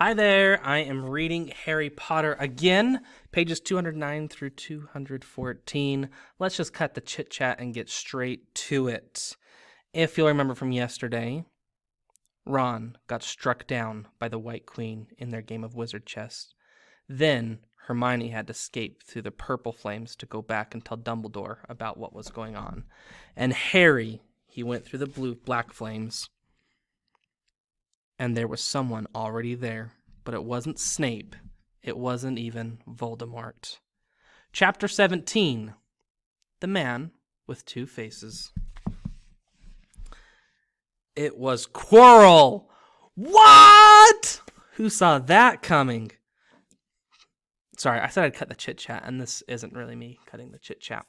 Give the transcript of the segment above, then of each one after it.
Hi there, I am reading Harry Potter again, pages 209 through 214. Let's just cut the chit chat and get straight to it. If you'll remember from yesterday, Ron got struck down by the White Queen in their game of wizard chess. Then Hermione had to escape through the purple flames to go back and tell Dumbledore about what was going on. And Harry, he went through the black flames. And there was someone already there, but it wasn't Snape. It wasn't even Voldemort. Chapter 17, The Man with Two Faces. It was Quirrell! What? Who saw that coming? Sorry, I said I'd cut the chit-chat, and this isn't really me cutting the chit-chat.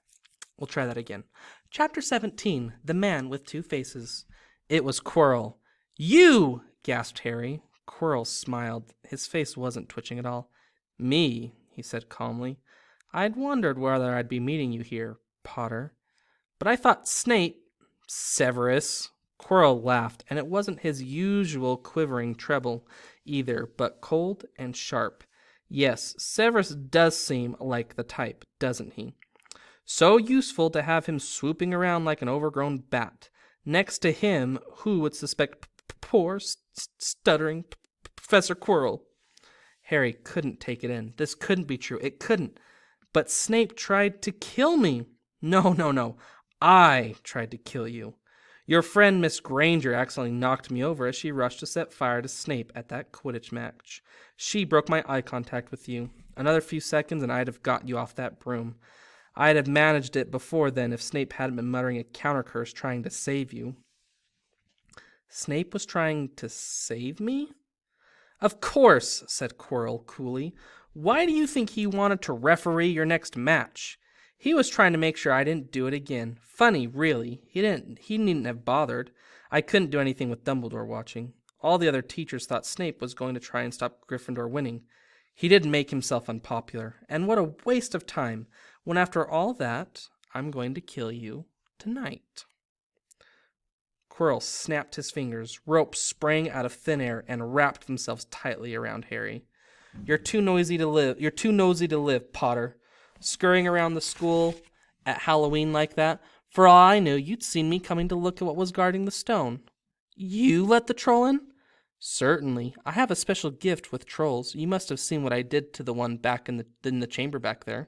We'll try that again. Chapter 17, The Man with Two Faces. It was Quirrell. You! Gasped Harry. Quirrell smiled. His face wasn't twitching at all. Me, he said calmly. I'd wondered whether I'd be meeting you here, Potter. But I thought Snape... Severus. Quirrell laughed, and it wasn't his usual quivering treble either, but cold and sharp. Yes, Severus does seem like the type, doesn't he? So useful to have him swooping around like an overgrown bat. Next to him, who would suspect poor, stuttering Professor Quirrell? Harry couldn't take it in. This couldn't be true. It couldn't. But Snape tried to kill me. No. I tried to kill you. Your friend Miss Granger accidentally knocked me over as she rushed to set fire to Snape at that Quidditch match. She broke my eye contact with you. Another few seconds and I'd have got you off that broom. I'd have managed it before then if Snape hadn't been muttering a counter curse trying to save you. Snape was trying to save me? Of course, said Quirrell coolly. Why do you think he wanted to referee your next match? He was trying to make sure I didn't do it again. Funny, really. He needn't have bothered. I couldn't do anything with Dumbledore watching. All the other teachers thought Snape was going to try and stop Gryffindor winning. He did make himself unpopular. And what a waste of time, when after all that, I'm going to kill you tonight. Quirrell snapped his fingers. Ropes sprang out of thin air and wrapped themselves tightly around Harry. You're too nosy to live, Potter. Scurrying around the school at Halloween like that. For all I knew, you'd seen me coming to look at what was guarding the stone. You let the troll in? Certainly. I have a special gift with trolls. You must have seen what I did to the one back in the chamber back there.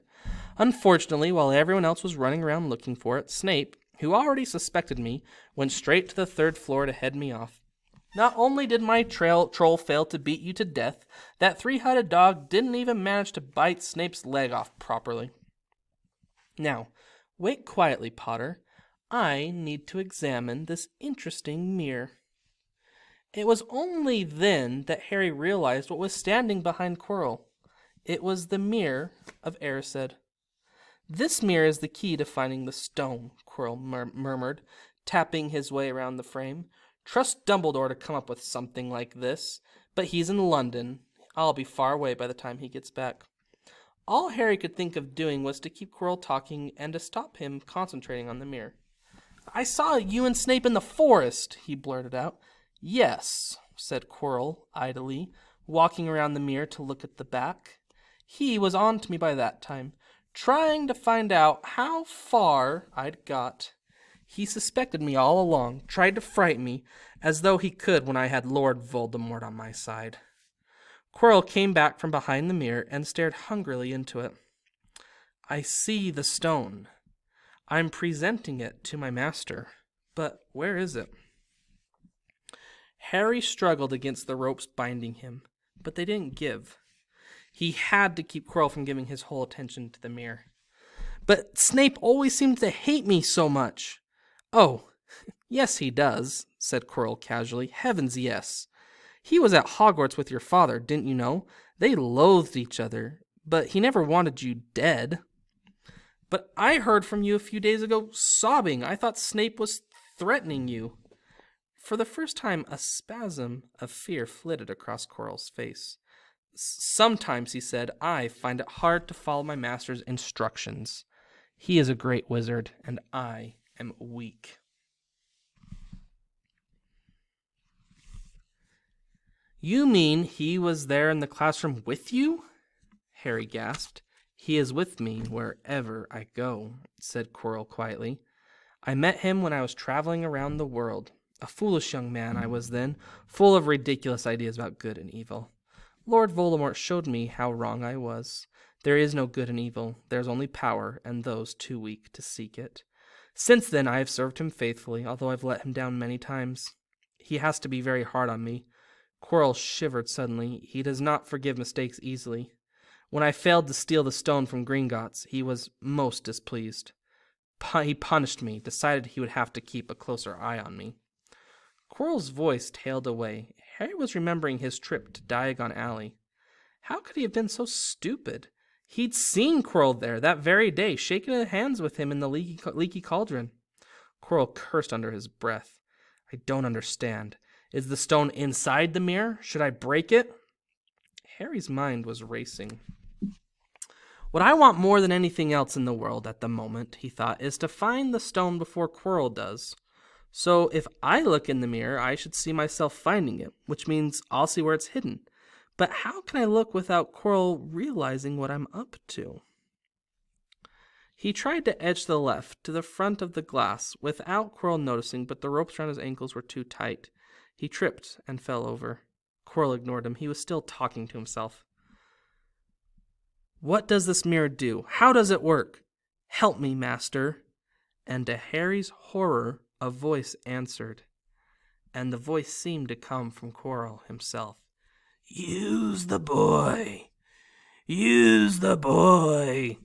Unfortunately, while everyone else was running around looking for it, Snape, who already suspected me, went straight to the third floor to head me off. Not only did my troll fail to beat you to death, that three-headed dog didn't even manage to bite Snape's leg off properly. Now, wait quietly, Potter. I need to examine this interesting mirror. It was only then that Harry realized what was standing behind Quirrell. It was the mirror of Erised. This mirror is the key to finding the stone, Quirrell murmured, tapping his way around the frame. Trust Dumbledore to come up with something like this, but he's in London. I'll be far away by the time he gets back. All Harry could think of doing was to keep Quirrell talking and to stop him concentrating on the mirror. I saw you and Snape in the forest, he blurted out. Yes, said Quirrell idly, walking around the mirror to look at the back. He was on to me by that time, trying to find out how far I'd got. He suspected me all along, tried to frighten me, as though he could when I had Lord Voldemort on my side. Quirrell came back from behind the mirror and stared hungrily into it. I see the stone. I'm presenting it to my master, but where is it? Harry struggled against the ropes binding him, but they didn't give. He had to keep Quirrell from giving his whole attention to the mirror. But Snape always seemed to hate me so much. Oh, yes he does, said Quirrell casually. Heavens, yes. He was at Hogwarts with your father, didn't you know? They loathed each other, but he never wanted you dead. But I heard from you a few days ago sobbing. I thought Snape was threatening you. For the first time, a spasm of fear flitted across Quirrell's face. Sometimes, he said, I find it hard to follow my master's instructions. He is a great wizard, and I am weak. You mean he was there in the classroom with you? Harry gasped. He is with me wherever I go, said Quirrell quietly. I met him when I was traveling around the world. A foolish young man I was then, full of ridiculous ideas about good and evil. Lord Voldemort showed me how wrong I was. There is no good and evil. There is only power, and those too weak to seek it. Since then I have served him faithfully, although I've let him down many times. He has to be very hard on me. Quirrell shivered suddenly. He does not forgive mistakes easily. When I failed to steal the stone from Gringotts, he was most displeased. He punished me, decided he would have to keep a closer eye on me. Quirrell's voice tailed away. Harry was remembering his trip to Diagon Alley. How could he have been so stupid? He'd seen Quirrell there that very day, shaking hands with him in the leaky cauldron. Quirrell cursed under his breath. I don't understand. Is the stone inside the mirror? Should I break it? Harry's mind was racing. What I want more than anything else in the world at the moment, he thought, is to find the stone before Quirrell does. So if I look in the mirror, I should see myself finding it, which means I'll see where it's hidden. But how can I look without Quirrell realizing what I'm up to? He tried to edge to the left, to the front of the glass, without Quirrell noticing, but the ropes around his ankles were too tight. He tripped and fell over. Quirrell ignored him. He was still talking to himself. What does this mirror do? How does it work? Help me, master. And to Harry's horror, a voice answered. And the voice seemed to come from Quirrell himself. Use the boy. Use the boy.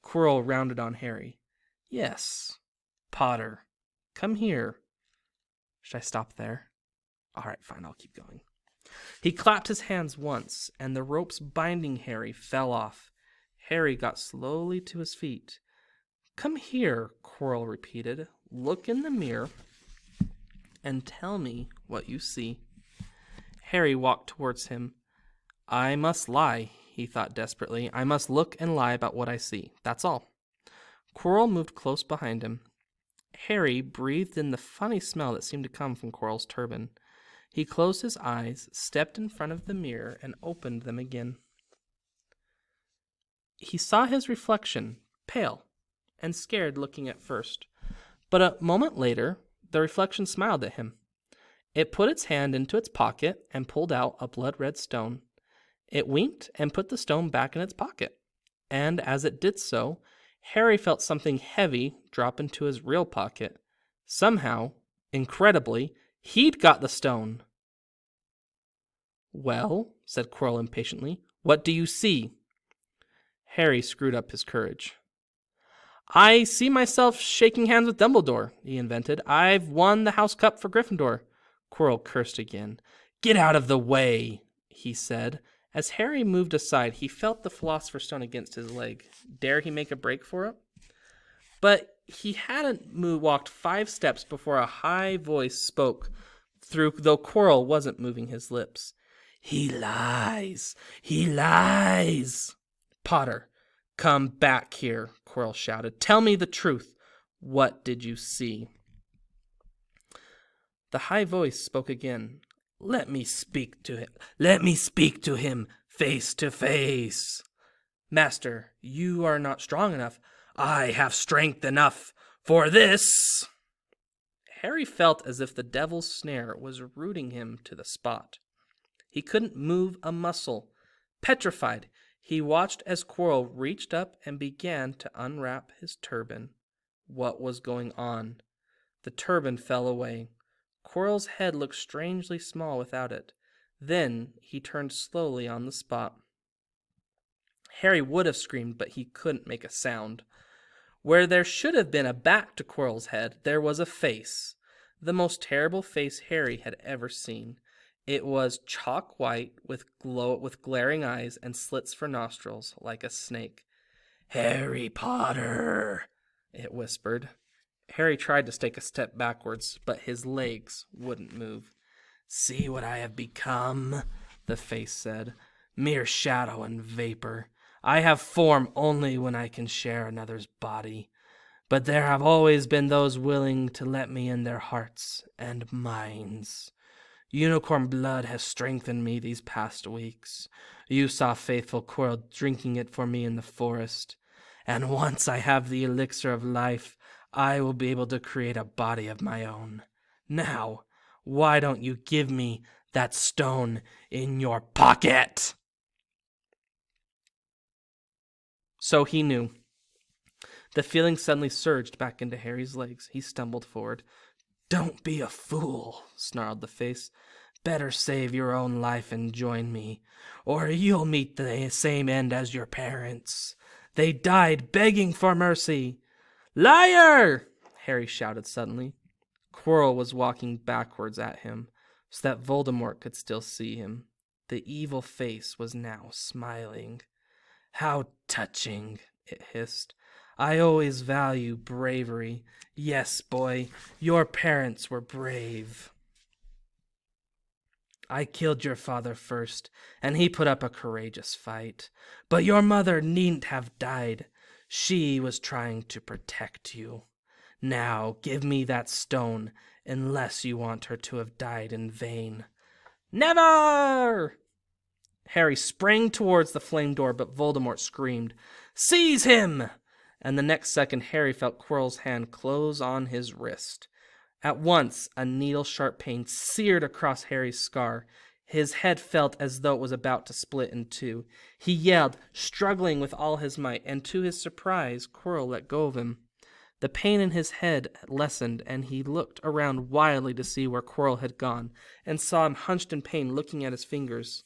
Quirrell rounded on Harry. Yes. Potter, come here. Should I stop there? All right, fine, I'll keep going. He clapped his hands once, and the ropes binding Harry fell off. Harry got slowly to his feet. Come here, Quirrell repeated. Look in the mirror and tell me what you see. Harry walked towards him. I must lie, he thought desperately. I must look and lie about what I see. That's all. Quirrell moved close behind him. Harry breathed in the funny smell that seemed to come from Quirrell's turban. He closed his eyes, stepped in front of the mirror, and opened them again. He saw his reflection, pale and scared looking at first. But a moment later, the reflection smiled at him. It put its hand into its pocket and pulled out a blood-red stone. It winked and put the stone back in its pocket. And as it did so, Harry felt something heavy drop into his real pocket. Somehow, incredibly, he'd got the stone. Well, said Quirrell impatiently, what do you see? Harry screwed up his courage. I see myself shaking hands with Dumbledore, he invented. I've won the House Cup for Gryffindor. Quirrell cursed again. Get out of the way, he said. As Harry moved aside, he felt the Philosopher's Stone against his leg. Dare he make a break for it? But he hadn't walked 5 steps before a high voice spoke through, though Quirrell wasn't moving his lips. He lies! He lies! Potter, come back here, Quirrell shouted. Tell me the truth. What did you see? The high voice spoke again. Let me speak to him. Let me speak to him face to face. Master, you are not strong enough. I have strength enough for this. Harry felt as if the devil's snare was rooting him to the spot. He couldn't move a muscle. Petrified, he watched as Quirrell reached up and began to unwrap his turban. What was going on? The turban fell away. Quirrell's head looked strangely small without it. Then he turned slowly on the spot. Harry would have screamed, but he couldn't make a sound. Where there should have been a back to Quirrell's head, there was a face. The most terrible face Harry had ever seen. It was chalk white with glaring eyes and slits for nostrils, like a snake. Harry Potter, it whispered. Harry tried to take a step backwards, but his legs wouldn't move. See what I have become, the face said. Mere shadow and vapor. I have form only when I can share another's body. But there have always been those willing to let me in their hearts and minds. Unicorn blood has strengthened me these past weeks. You saw faithful Quirrell drinking it for me in the forest. And once I have the elixir of life, I will be able to create a body of my own. Now, why don't you give me that stone in your pocket? So he knew. The feeling suddenly surged back into Harry's legs. He stumbled forward. Don't be a fool, snarled the face. Better save your own life and join me, or you'll meet the same end as your parents. They died begging for mercy. Liar! Harry shouted suddenly. Quirrell was walking backwards at him, so that Voldemort could still see him. The evil face was now smiling. How touching, it hissed. I always value bravery. Yes, boy, your parents were brave. I killed your father first, and he put up a courageous fight. But your mother needn't have died. She was trying to protect you. Now give me that stone, unless you want her to have died in vain. Never! Harry sprang towards the flame door, but Voldemort screamed, Seize him! And the next second Harry felt Quirrell's hand close on his wrist. At once, a needle-sharp pain seared across Harry's scar. His head felt as though it was about to split in two. He yelled, struggling with all his might, and to his surprise, Quirrell let go of him. The pain in his head lessened, and he looked around wildly to see where Quirrell had gone, and saw him hunched in pain looking at his fingers.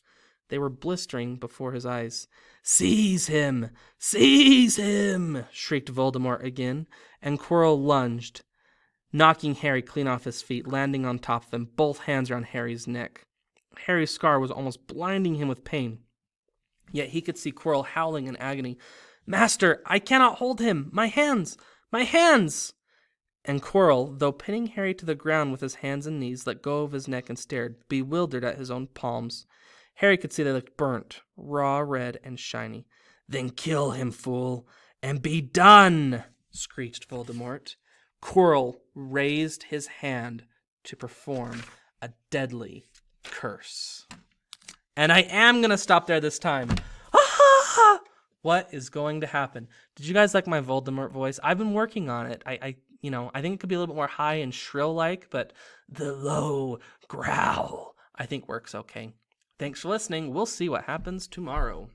They were blistering before his eyes. Seize him! Seize him! Shrieked Voldemort again, and Quirrell lunged, knocking Harry clean off his feet, landing on top of him, both hands around Harry's neck. Harry's scar was almost blinding him with pain, yet he could see Quirrell howling in agony. Master, I cannot hold him! My hands! My hands! And Quirrell, though pinning Harry to the ground with his hands and knees, let go of his neck and stared, bewildered at his own palms. Harry could see they looked burnt, raw red, and shiny. Then kill him, fool, and be done! Screeched Voldemort. Quirrell raised his hand to perform a deadly curse. And I am going to stop there this time. What is going to happen? Did you guys like my Voldemort voice? I've been working on it. I think it could be a little bit more high and shrill-like, but the low growl, I think, works okay. Thanks for listening. We'll see what happens tomorrow.